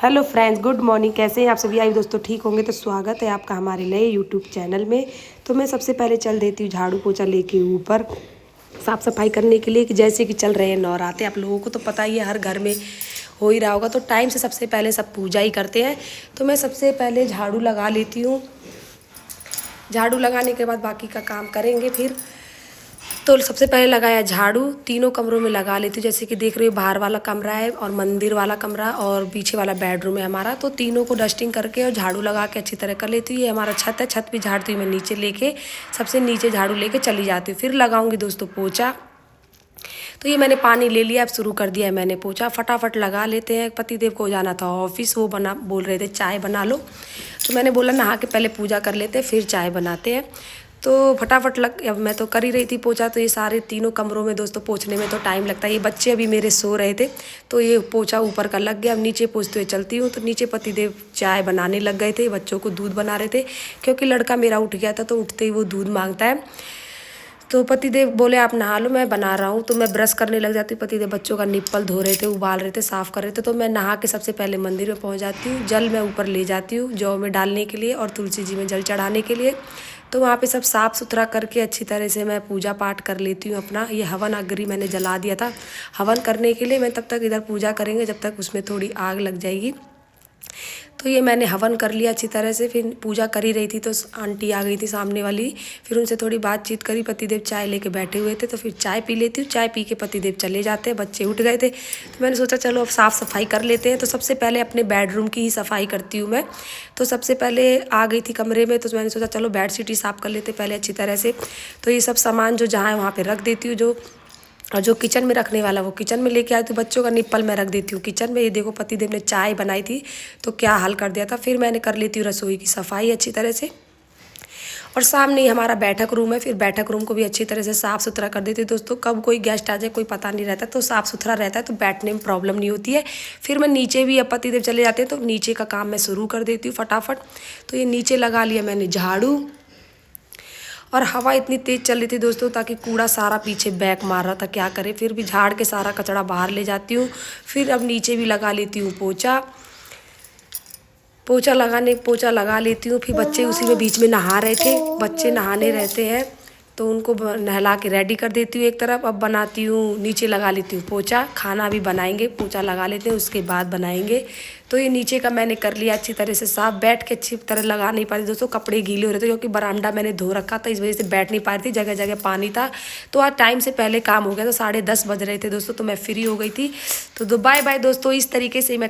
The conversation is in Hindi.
Hello friends, good morning. कैसे हैं आप सभी? आई दोस्तों ठीक होंगे। तो स्वागत है आपका हमारे नए यूट्यूब चैनल में। तो मैं सबसे पहले चल देती हूँ झाड़ू पोछा लेके ऊपर साफ़ सफाई करने के लिए कि जैसे कि चल रहे हैं नवरात्रे। आप लोगों को तो पता ही है, हर घर में हो ही रहा होगा। तो टाइम से सबसे पहले सब पूजा ही करते हैं। तो मैं सबसे पहले झाड़ू लगा लेती हूँ। झाड़ू लगाने के बाद बाकी का काम करेंगे फिर। तो सबसे पहले लगाया झाड़ू, तीनों कमरों में लगा लेती हूँ। जैसे कि देख रही हो, बाहर वाला कमरा है और मंदिर वाला कमरा और पीछे वाला बेडरूम है हमारा। तो तीनों को डस्टिंग करके और झाड़ू लगा के अच्छी तरह कर लेती हूँ। ये हमारा छत है, छत भी झाड़ती हूँ मैं नीचे लेके, सबसे नीचे झाड़ू लेके चली जाती हूँ। फिर लगाऊंगी दोस्तों पोछा। तो ये मैंने पानी ले लिया, अब शुरू कर दिया है मैंने पोछा। फटाफट लगा लेते हैं। पतिदेव को जाना था ऑफिस, वो बोल रहे थे चाय बना लो। तो मैंने बोला नहा के पहले पूजा कर लेते हैं फिर चाय बनाते हैं। तो फटाफट अब मैं तो कर ही रही थी पोछा। तो ये सारे तीनों कमरों में दोस्तों पोछने में तो टाइम लगता है। ये बच्चे अभी मेरे सो रहे थे तो ये पोछा ऊपर का लग गया। अब नीचे पोछते हुए चलती हूँ। तो नीचे पतिदेव चाय बनाने लग गए थे, बच्चों को दूध बना रहे थे क्योंकि लड़का मेरा उठ गया था तो उठते ही वो दूध मांगता है। तो पतिदेव बोले आप नहा लो, मैं बना रहा हूँ। तो मैं ब्रश करने लग जाती हूँ। पतिदेव बच्चों का निप्पल धो रहे थे, उबाल रहे थे, साफ़ कर रहे थे। तो मैं नहा के सबसे पहले मंदिर में पहुँच जाती हूँ। जल मैं ऊपर ले जाती हूँ जौ में डालने के लिए और तुलसी जी में जल चढ़ाने के लिए। तो वहाँ पे सब साफ़ सुथरा करके अच्छी तरह से मैं पूजा पाठ कर लेती हूँ अपना। ये हवन अग्नि मैंने जला दिया था हवन करने के लिए। मैं तब तक इधर पूजा करेंगे जब तक उसमें थोड़ी आग लग जाएगी। तो ये मैंने हवन कर लिया अच्छी तरह से। फिर पूजा कर ही रही थी तो आंटी आ गई थी सामने वाली। फिर उनसे थोड़ी बातचीत करी। पतिदेव चाय लेके बैठे हुए थे तो फिर चाय पी लेती हूँ। चाय पी के पतिदेव चले जाते हैं, बच्चे उठ गए थे। तो मैंने सोचा चलो अब साफ़ सफाई कर लेते हैं। तो सबसे पहले अपने बेडरूम की ही सफाई करती हूँ मैं। तो सबसे पहले आ गई थी कमरे में तो मैंने सोचा चलो बेडशीट ही साफ़ कर लेते पहले अच्छी तरह से। तो ये सब सामान जो जहाँ है वहाँ पर रख देती हूँ। और जो किचन में रखने वाला वो किचन में लेके आई। तो बच्चों का निप्पल मैं रख देती हूँ किचन में। ये देखो पतिदेव ने चाय बनाई थी तो क्या हाल कर दिया था। फिर मैंने कर लेती हूँ रसोई की सफाई अच्छी तरह से। और सामने ही हमारा बैठक रूम है, फिर बैठक रूम को भी अच्छी तरह से साफ़ सुथरा कर देती हूँ। दोस्तों कब कोई गेस्ट आ जाए कोई पता नहीं रहता, तो साफ़ सुथरा रहता है तो बैठने में प्रॉब्लम नहीं होती है। फिर मैं नीचे भी, अब पतिदेव चले जाते हैं तो नीचे का काम मैं शुरू कर देती हूँ फटाफट। तो ये नीचे लगा लिया मैंने झाड़ू। और हवा इतनी तेज़ चल रही थी दोस्तों ताकि कूड़ा सारा पीछे बैक मार रहा था, क्या करे। फिर भी झाड़ के सारा कचरा बाहर ले जाती हूँ। फिर अब नीचे भी लगा लेती हूँ पोछा। पोछा लगा लेती हूँ। फिर बच्चे उसी में बीच में नहा रहे थे, बच्चे नहाने रहते हैं तो उनको नहला के रेडी कर देती हूँ एक तरफ। अब बनाती हूँ, नीचे लगा लेती हूँ पोछा। खाना भी बनाएंगे, पोछा लगा लेते हैं उसके बाद बनाएंगे। तो ये नीचे का मैंने कर लिया अच्छी तरह से साफ। बैठ के अच्छी तरह लगा नहीं पा रही दोस्तों, कपड़े गीले हो रहे थे क्योंकि बरामदा मैंने धो रखा था, इस वजह से बैठ नहीं पा रही थी, जगह जगह पानी था। तो आज टाइम से पहले काम हो गया। तो 10:30 बज रहे थे दोस्तों तो मैं फ्री हो गई थी। तो बाय बाय दोस्तों, इस तरीके से मैं